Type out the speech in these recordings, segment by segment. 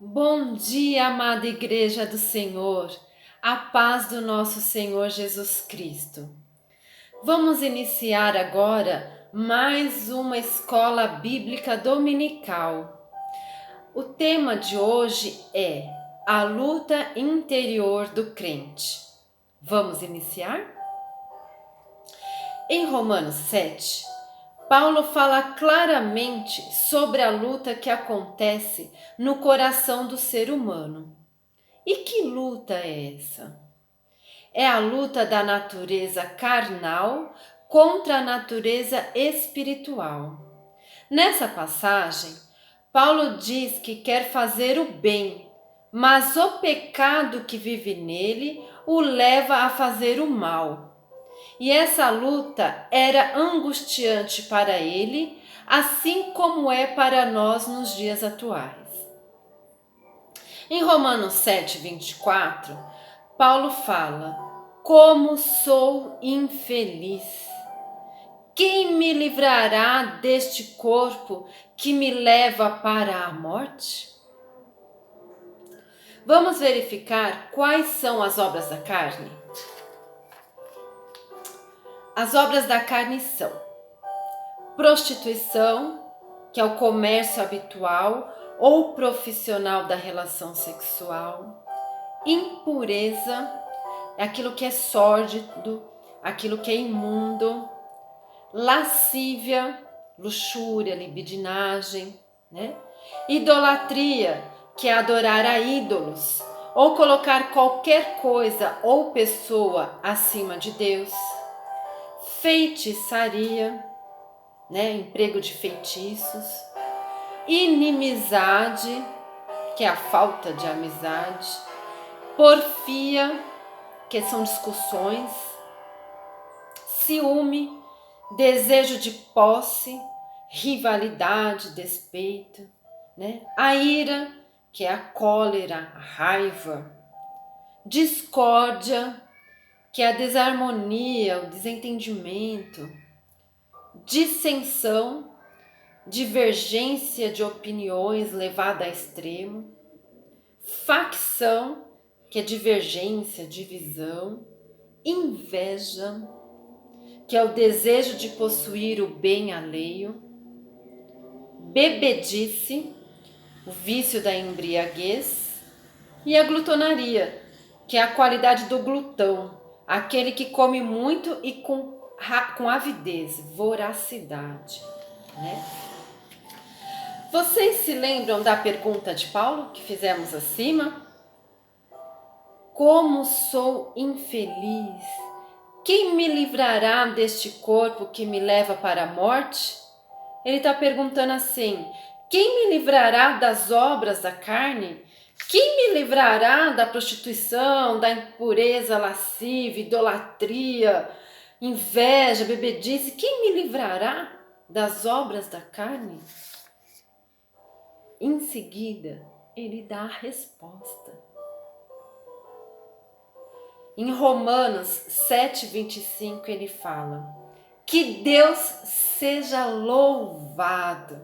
Bom dia, amada Igreja do Senhor, a paz do nosso Senhor Jesus Cristo. Vamos iniciar agora mais uma escola bíblica dominical. O tema de hoje é a luta interior do crente. Vamos iniciar? Em Romanos 7, Paulo fala claramente sobre a luta que acontece no coração do ser humano. E que luta é essa? É a luta da natureza carnal contra a natureza espiritual. Nessa passagem, Paulo diz que quer fazer o bem, mas o pecado que vive nele o leva a fazer o mal. E essa luta era angustiante para ele, assim como é para nós nos dias atuais. Em Romanos 7, 24, Paulo fala: Como sou infeliz! Quem me livrará deste corpo que me leva para a morte? Vamos verificar quais são as obras da carne? As obras da carne são prostituição, que é o comércio habitual ou profissional da relação sexual, impureza, é aquilo que é sórdido, aquilo que é imundo, lascívia, luxúria, libidinagem, né? Idolatria, que é adorar a ídolos, ou colocar qualquer coisa ou pessoa acima de Deus. Feitiçaria, né? Emprego de feitiços. Inimizade, que é a falta de amizade. Porfia, que são discussões. Ciúme, desejo de posse, rivalidade, despeito, né? A ira, que é a cólera, a raiva. Discórdia, que é a desarmonia, o desentendimento. Dissensão, divergência de opiniões levada a extremo. Facção, que é divergência, divisão. Inveja, que é o desejo de possuir o bem alheio. Bebedice, o vício da embriaguez. E a glutonaria, que é a qualidade do glutão, aquele que come muito e com avidez, voracidade, né? Vocês se lembram da pergunta de Paulo que fizemos acima? Como sou infeliz! Quem me livrará deste corpo que me leva para a morte? Ele está perguntando assim: quem me livrará das obras da carne? Quem me livrará da prostituição, da impureza lasciva, idolatria, inveja, bebedice? Quem me livrará das obras da carne? Em seguida, ele dá a resposta. Em Romanos 7, 25, ele fala: que Deus seja louvado,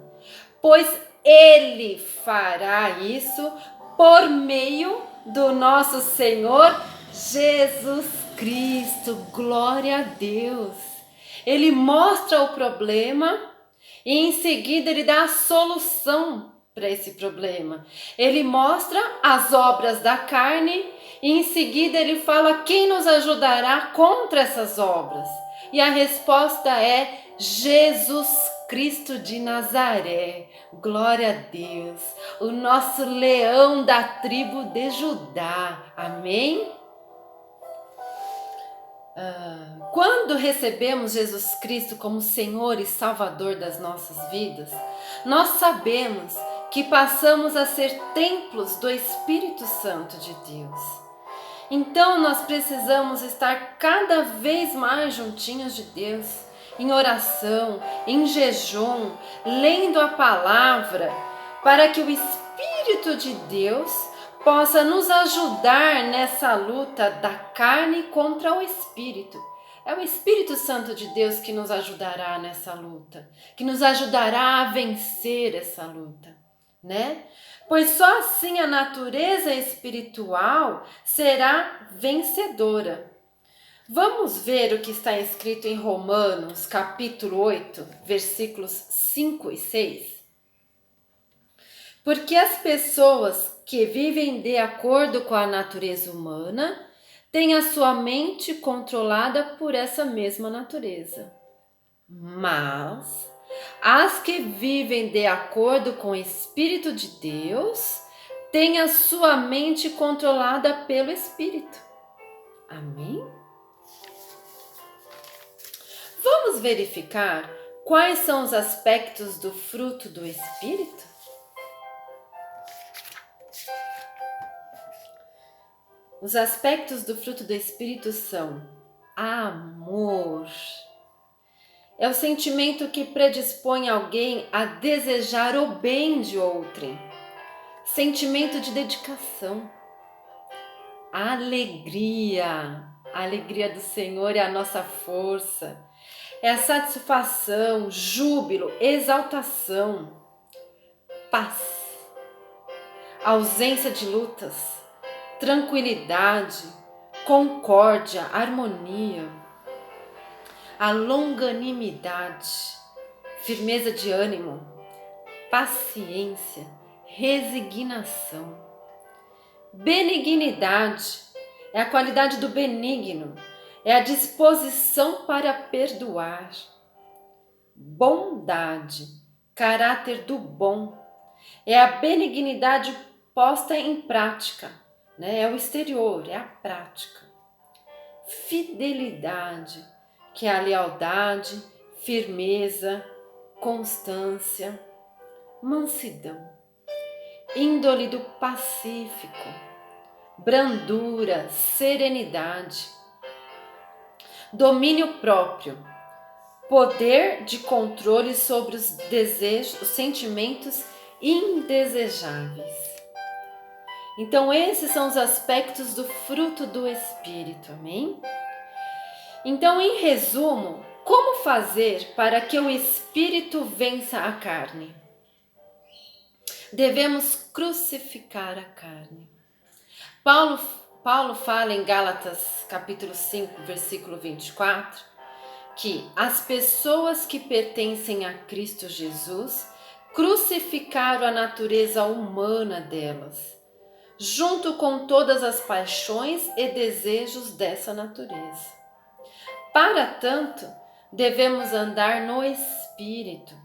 pois Ele fará isso por meio do nosso Senhor Jesus Cristo. Glória a Deus! Ele mostra o problema e em seguida ele dá a solução para esse problema. Ele mostra as obras da carne e em seguida ele fala quem nos ajudará contra essas obras. E a resposta é Jesus Cristo de Nazaré. Glória a Deus, o nosso leão da tribo de Judá. Amém? Quando recebemos Jesus Cristo como Senhor e Salvador das nossas vidas, nós sabemos que passamos a ser templos do Espírito Santo de Deus. Então nós precisamos estar cada vez mais juntinhos de Deus, em oração, em jejum, lendo a palavra, para que o Espírito de Deus possa nos ajudar nessa luta da carne contra o Espírito. É o Espírito Santo de Deus que nos ajudará nessa luta, que nos ajudará a vencer essa luta. né? Pois só assim a natureza espiritual será vencedora. Vamos ver o que está escrito em Romanos, capítulo 8, versículos 5 e 6? Porque as pessoas que vivem de acordo com a natureza humana têm a sua mente controlada por essa mesma natureza. Mas as que vivem de acordo com o Espírito de Deus têm a sua mente controlada pelo Espírito. Amém? Vamos verificar quais são os aspectos do fruto do Espírito? Os aspectos do fruto do Espírito são amor. É o sentimento que predispõe alguém a desejar o bem de outrem. Sentimento de dedicação. Alegria. A alegria do Senhor é a nossa força. É a satisfação, júbilo, exaltação. Paz. Ausência de lutas. Tranquilidade. Concórdia, harmonia. A longanimidade, firmeza de ânimo, paciência, resignação. Benignidade é a qualidade do benigno, é a disposição para perdoar. Bondade, caráter do bom, é a benignidade posta em prática, né? É o exterior, é a prática. Fidelidade, que é a lealdade, firmeza, constância, mansidão, índole do pacífico, brandura, serenidade, domínio próprio, poder de controle sobre os desejos, os sentimentos indesejáveis. Então esses são os aspectos do fruto do Espírito, amém? Então, em resumo, como fazer para que o Espírito vença a carne? Devemos crucificar a carne. Paulo fala em Gálatas capítulo 5, versículo 24, que as pessoas que pertencem a Cristo Jesus crucificaram a natureza humana delas, junto com todas as paixões e desejos dessa natureza. Para tanto, devemos andar no Espírito,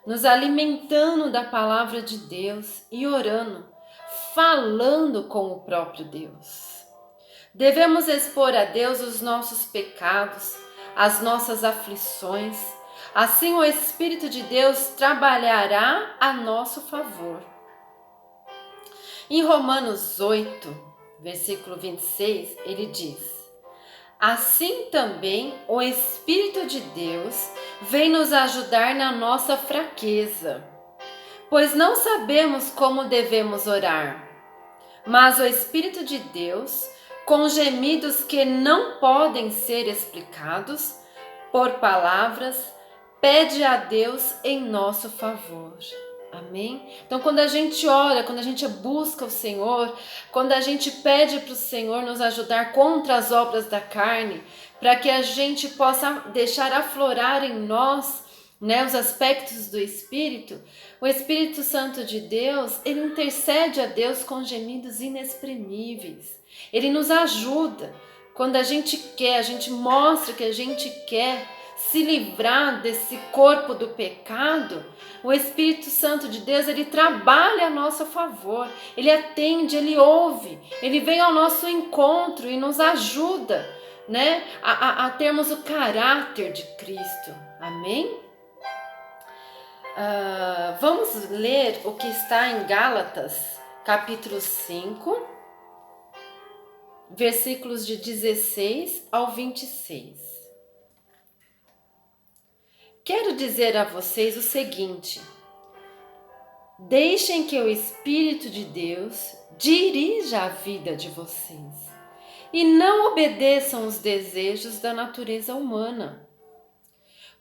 nos alimentando da palavra de Deus e orando, falando com o próprio Deus. Devemos expor a Deus os nossos pecados, as nossas aflições. Assim o Espírito de Deus trabalhará a nosso favor. Em Romanos 8, versículo 26, ele diz: assim também o Espírito de Deus vem nos ajudar na nossa fraqueza, pois não sabemos como devemos orar. Mas o Espírito de Deus, com gemidos que não podem ser explicados por palavras, pede a Deus em nosso favor. Amém? Então, quando a gente ora, quando a gente busca o Senhor, quando a gente pede para o Senhor nos ajudar contra as obras da carne, para que a gente possa deixar aflorar em nós, né, os aspectos do Espírito, o Espírito Santo de Deus, ele intercede a Deus com gemidos inexprimíveis. Ele nos ajuda. Quando a gente quer, a gente mostra que a gente quer se livrar desse corpo do pecado, o Espírito Santo de Deus, ele trabalha a nosso favor, ele atende, ele ouve, ele vem ao nosso encontro e nos ajuda, né, a termos o caráter de Cristo. Amém? Vamos ler o que está em Gálatas, capítulo 5, versículos de 16 ao 26. Quero dizer a vocês o seguinte: deixem que o Espírito de Deus dirija a vida de vocês e não obedeçam os desejos da natureza humana.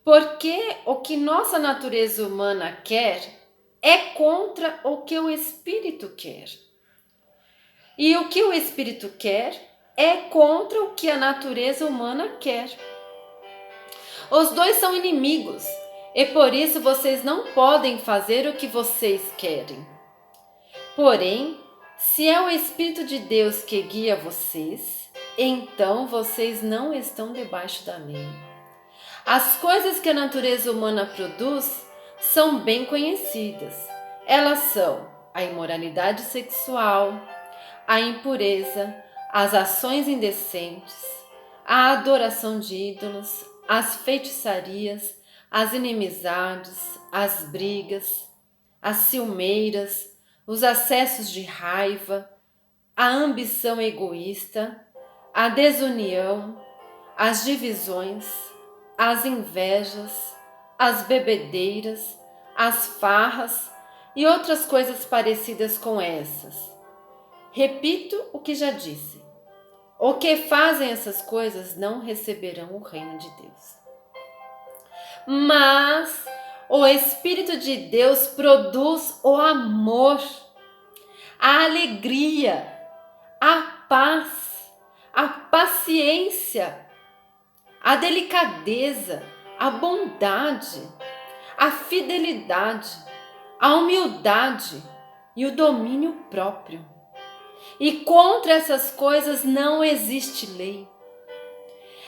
Porque o que nossa natureza humana quer é contra o que o Espírito quer. E o que o Espírito quer é contra o que a natureza humana quer. Os dois são inimigos, e por isso vocês não podem fazer o que vocês querem. Porém, se é o Espírito de Deus que guia vocês, então vocês não estão debaixo da lei. As coisas que a natureza humana produz são bem conhecidas. Elas são a imoralidade sexual, a impureza, as ações indecentes, a adoração de ídolos, as feitiçarias, as inimizades, as brigas, as ciumeiras, os acessos de raiva, a ambição egoísta, a desunião, as divisões, as invejas, as bebedeiras, as farras e outras coisas parecidas com essas. Repito o que já disse: o que fazem essas coisas não receberão o reino de Deus. Mas o Espírito de Deus produz o amor, a alegria, a paz, a paciência, a delicadeza, a bondade, a fidelidade, a humildade e o domínio próprio. E contra essas coisas não existe lei.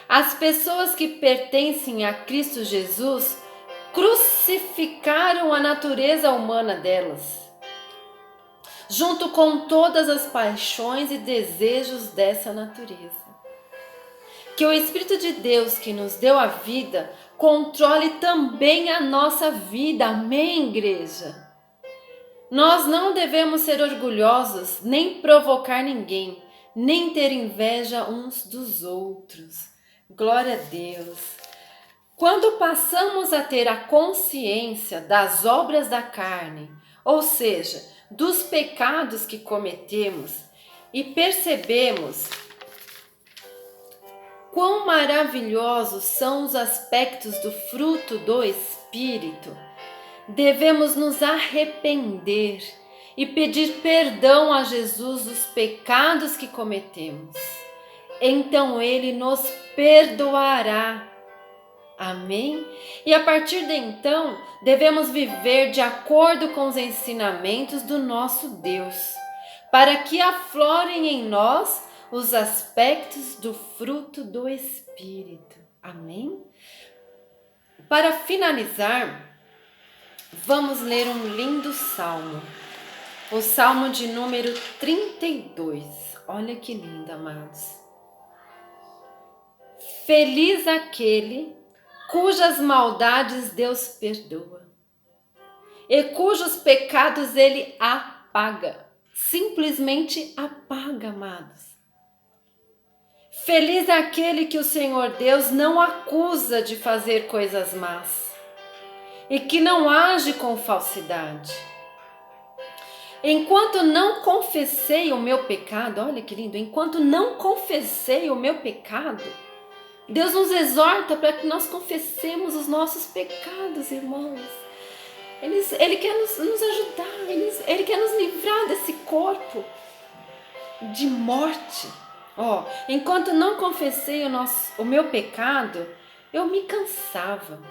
As pessoas que pertencem a Cristo Jesus crucificaram a natureza humana delas, junto com todas as paixões e desejos dessa natureza. Que o Espírito de Deus que nos deu a vida controle também a nossa vida. Amém, igreja? Nós não devemos ser orgulhosos, nem provocar ninguém, nem ter inveja uns dos outros. Glória a Deus. Quando passamos a ter a consciência das obras da carne, ou seja, dos pecados que cometemos, e percebemos quão maravilhosos são os aspectos do fruto do Espírito, devemos nos arrepender e pedir perdão a Jesus dos pecados que cometemos. Então Ele nos perdoará. Amém? E a partir de então, devemos viver de acordo com os ensinamentos do nosso Deus, para que aflorem em nós os aspectos do fruto do Espírito. Amém? Para finalizar, vamos ler um lindo salmo, o salmo de número 32. Olha que lindo, amados. Feliz aquele cujas maldades Deus perdoa e cujos pecados Ele apaga, simplesmente apaga, amados. Feliz aquele que o Senhor Deus não acusa de fazer coisas más e que não age com falsidade. Enquanto não confessei o meu pecado, olha que lindo, enquanto não confessei o meu pecado, Deus nos exorta para que nós confessemos os nossos pecados, irmãos. Ele quer nos ajudar, Ele quer nos livrar desse corpo de morte. Enquanto não confessei o meu pecado, eu me cansava,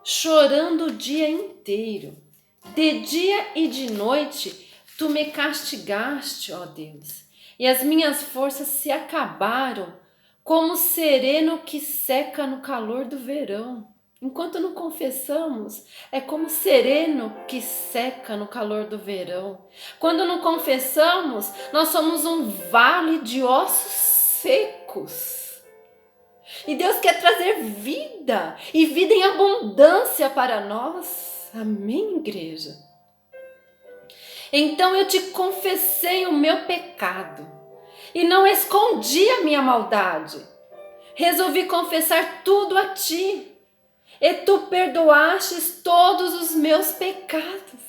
chorando o dia inteiro. De dia e de noite, tu me castigaste, ó Deus, e as minhas forças se acabaram, como sereno que seca no calor do verão. Enquanto não confessamos, é como sereno que seca no calor do verão. Quando não confessamos, nós somos um vale de ossos secos. E Deus quer trazer vida, e vida em abundância para nós. Amém, igreja? Então eu te confessei o meu pecado e não escondi a minha maldade. Resolvi confessar tudo a ti, e tu perdoastes todos os meus pecados.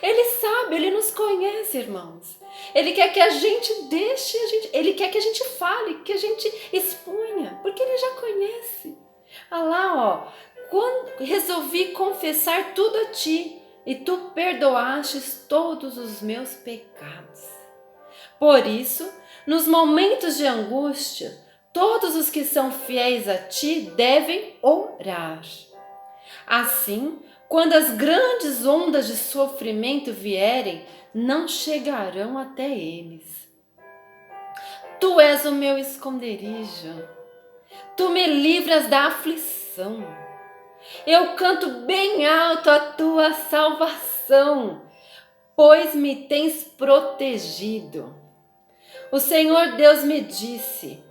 Ele sabe, Ele nos conhece, irmãos. Ele quer que a gente Ele quer que a gente fale, que a gente exponha, porque Ele já conhece. Olha lá, quando resolvi confessar tudo a ti, e tu perdoastes todos os meus pecados. Por isso, nos momentos de angústia, todos os que são fiéis a ti devem orar. Assim, quando as grandes ondas de sofrimento vierem, não chegarão até eles. Tu és o meu esconderijo. Tu me livras da aflição. Eu canto bem alto a tua salvação, pois me tens protegido. O Senhor Deus me disse: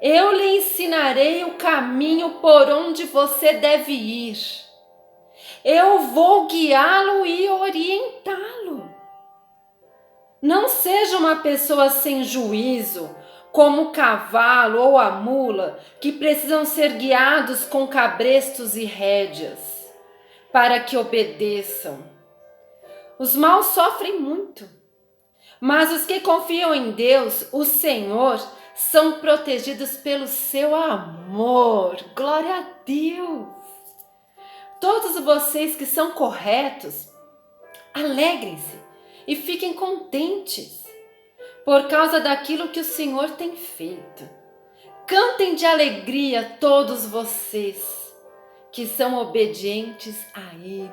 eu lhe ensinarei o caminho por onde você deve ir. Eu vou guiá-lo e orientá-lo. Não seja uma pessoa sem juízo, como o cavalo ou a mula, que precisam ser guiados com cabrestos e rédeas, para que obedeçam. Os maus sofrem muito, mas os que confiam em Deus, o Senhor, são protegidos pelo seu amor. Glória a Deus! Todos vocês que são corretos, alegrem-se e fiquem contentes por causa daquilo que o Senhor tem feito. Cantem de alegria todos vocês que são obedientes a Ele.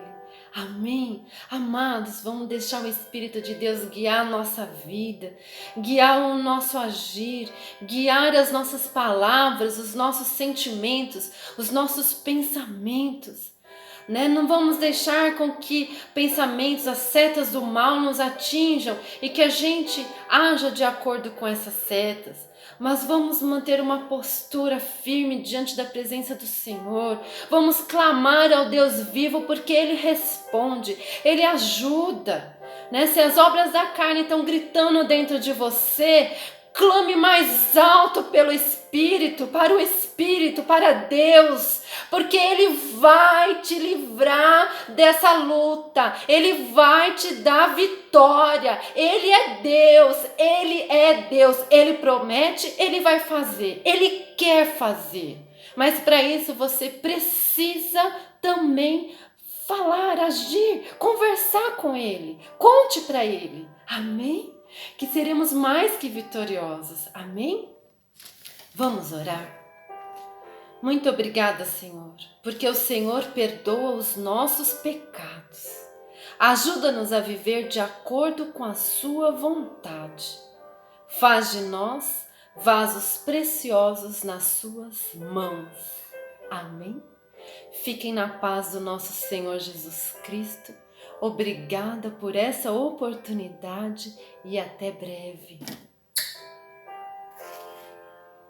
Amém? Amados, vamos deixar o Espírito de Deus guiar a nossa vida, guiar o nosso agir, guiar as nossas palavras, os nossos sentimentos, os nossos pensamentos. Não vamos deixar com que pensamentos, as setas do mal nos atinjam e que a gente haja de acordo com essas setas. Mas vamos manter uma postura firme diante da presença do Senhor. Vamos clamar ao Deus vivo, porque Ele responde, Ele ajuda. Se as obras da carne estão gritando dentro de você, clame mais alto pelo Espírito, para o Espírito, para Deus, porque Ele vai te livrar dessa luta, Ele vai te dar vitória. Ele é Deus, Ele promete, Ele vai fazer, Ele quer fazer, mas para isso você precisa também falar, agir, conversar com Ele, conte para Ele, amém? Que seremos mais que vitoriosos, amém? Vamos orar? Muito obrigada, Senhor, porque o Senhor perdoa os nossos pecados. Ajuda-nos a viver de acordo com a sua vontade. Faz de nós vasos preciosos nas suas mãos. Amém? Fiquem na paz do nosso Senhor Jesus Cristo. Obrigada por essa oportunidade e até breve.